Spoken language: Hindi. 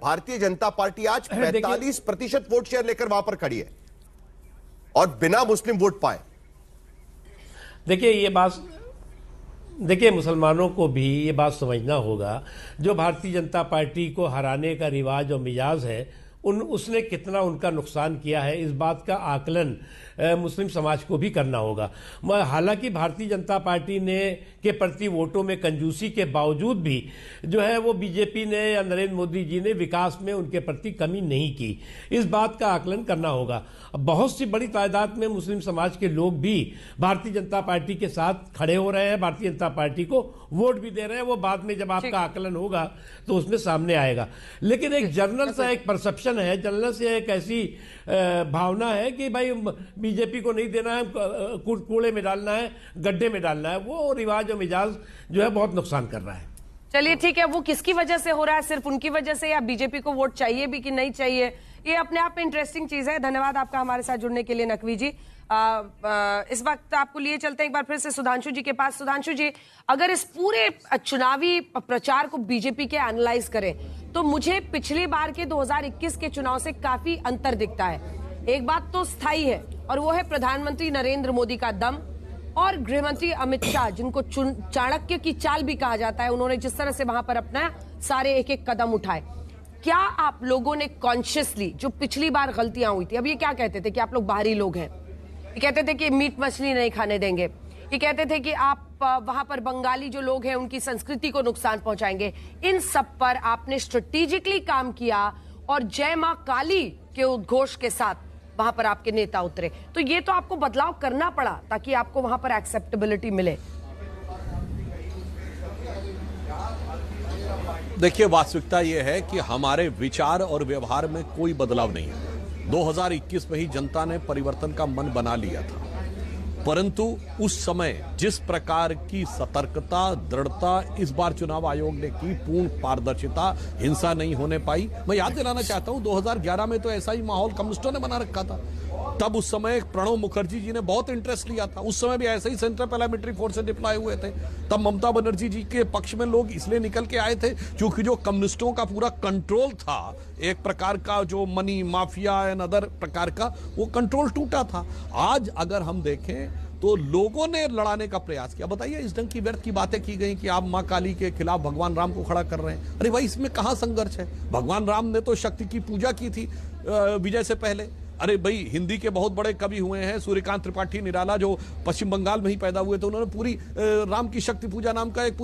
भारतीय जनता पार्टी आज 45% वोट शेयर लेकर वहां पर खड़ी है और बिना मुस्लिम वोट पाए। देखिए मुसलमानों को भी ये बात समझना होगा, जो भारतीय जनता पार्टी को हराने का रिवाज और मिजाज है उसने कितना उनका नुकसान किया है, इस बात का आकलन मुस्लिम समाज को भी करना होगा। हालांकि भारतीय जनता पार्टी ने के प्रति वोटों में कंजूसी के बावजूद भी जो है वो बीजेपी ने या नरेंद्र मोदी जी ने विकास में उनके प्रति कमी नहीं की, इस बात का आकलन करना होगा। बहुत सी बड़ी तादाद में मुस्लिम समाज के लोग भी भारतीय जनता पार्टी के साथ खड़े हो रहे हैं, भारतीय जनता पार्टी को वोट भी दे रहे हैं। वो बाद में जब आपका आकलन होगा तो उसमें सामने आएगा। लेकिन एक जनरल सा एक परसेप्शन है, जनरल से एक ऐसी भावना है कि भाई बीजेपी को नहीं देना है, कूड़े में डालना है, गड्ढे में डालना है, वो रिवाज और मिजाज जो है बहुत नुकसान कर रहा है। चलिए ठीक है, वो किसकी वजह से हो रहा है, सिर्फ उनकी वजह से या बीजेपी को वोट चाहिए भी कि नहीं चाहिए, ये अपने आप में इंटरेस्टिंग चीज है। धन्यवाद आपका हमारे साथ जुड़ने के लिए नकवी जी। इस वक्त आपको लिए चलते हैं एक बार फिर से सुधांशु जी के पास। सुधांशु जी, अगर इस पूरे चुनावी प्रचार को बीजेपी के एनालाइज करें तो मुझे पिछली बार के 2021 के चुनाव से काफी अंतर दिखता है। एक बात तो स्थायी है और वो है प्रधानमंत्री नरेंद्र मोदी का दम और गृहमंत्री अमित शाह, जिनको चाणक्य की चाल भी कहा जाता है, उन्होंने जिस तरह से वहां पर अपना सारे एक एक कदम उठाए। क्या आप लोगों ने कॉन्शियसली, जो पिछली बार गलतियां हुई थी, अब ये क्या कहते थे कि आप लोग बाहरी लोग हैं, ये कहते थे कि मीट मछली नहीं खाने देंगे, ये कहते थे कि आप वहां पर बंगाली जो लोग हैं उनकी संस्कृति को नुकसान पहुंचाएंगे, इन सब पर आपने स्ट्रेटेजिकली काम किया और जय मां काली के उद्घोष के साथ वहां पर आपके नेता उतरे, तो ये तो आपको बदलाव करना पड़ा ताकि आपको वहां पर एक्सेप्टेबिलिटी मिले। देखिए, वास्तविकता यह है कि हमारे विचार और व्यवहार में कोई बदलाव नहीं है। 2021 में ही जनता ने परिवर्तन का मन बना लिया था, परंतु उस समय जिस प्रकार की सतर्कता, दृढ़ता इस बार चुनाव आयोग ने की, पूर्ण पारदर्शिता, हिंसा नहीं होने पाई। मैं याद दिलाना चाहता हूं 2011 में तो ऐसा ही माहौल कम्युनिस्टों ने बना रखा था। तब उस समय प्रणब मुखर्जी जी ने बहुत इंटरेस्ट लिया था, उस समय भी ऐसे ही सेंट्रल पैरामिलिट्री फोर्सेस डिप्लॉय हुए थे। तब ममता बनर्जी जी के पक्ष में लोग इसलिए निकल के आए थे क्योंकि जो कम्युनिस्टों का पूरा कंट्रोल था, एक प्रकार का जो मनी माफिया एंड अदर प्रकार का, वो कंट्रोल टूटा था। आज अगर हम देखें तो लोगों ने लड़ाने का प्रयास किया। बताइए, इस ढंग की व्यर्थ की बातें की गई कि आप मां काली के खिलाफ भगवान राम को खड़ा कर रहे हैं। अरे भाई, इसमें कहां संघर्ष है? भगवान राम ने तो शक्ति की पूजा की थी विजय से पहले। अरे भाई, हिंदी के बहुत बड़े कवि हुए हैं, सूर्यकांत त्रिपाठी निराला, जो पश्चिम बंगाल में ही पैदा हुए थे, उन्होंने पूरी राम की शक्ति पूजा नाम का एक